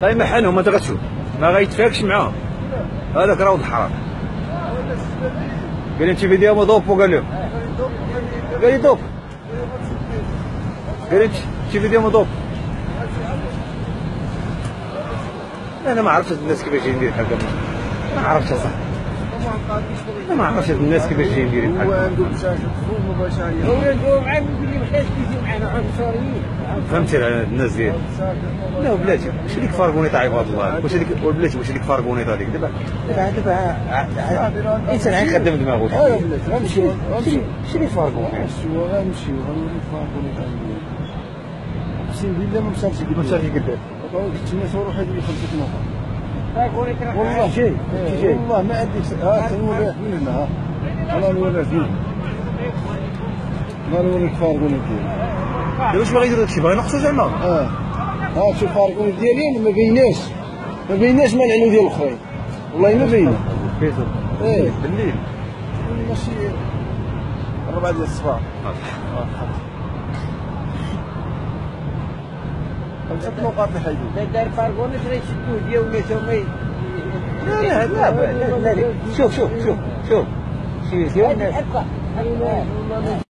طيب محنهم انت غتشوف ما غيتفاكش معاهم. هذاك راه ولد الحرام. قال لي انت فيديو دوبو قال لهم. قال لي دوب. قال لي انت فيديو دوب. انا ما عرفتش الناس كيفاش جايين ندير بحال هكا. ما عرفتش اصاحبي. انا ما عرفتش الناس كيفاش جايين ندير بحال هكا. عندهم مشاكل مباشرين. هو يجوا معاهم يقول لي ما كاينش كيجيو معنا عنصريين. فهمتي الناس ديال. لا بلاتي واش هذيك فارغونيطه عباد الله. واش هذيك بلاتي واش هذيك فارغونيطه هذيك دابا الانسان غيخدم دماغه. غنمشيو شنو فارغونيطه؟ غنمشيو غنوريك فارغونيطه. اقسم بالله ما مشاركش قدام. ما مشاركش قدام. قلت الناس روح يدير 5 نقط. والله جاي والله ما عندك تنوريك من هنا ها. انا نوريك هنا. ما نوريك فارغونيطه ديالي. واش باغي يديروا داكشي باغي ينقصوا زعما؟ ها شوف فارغونيطه ديالي ما بيناش مع العنو ديال الاخرين. والله ما باينه. بالليل ماشي 4 ديال الصباح. خمسة نقاط اللي حيدوا. دار فارغونيطه يشدوه ديال ولا تا لا شوف شي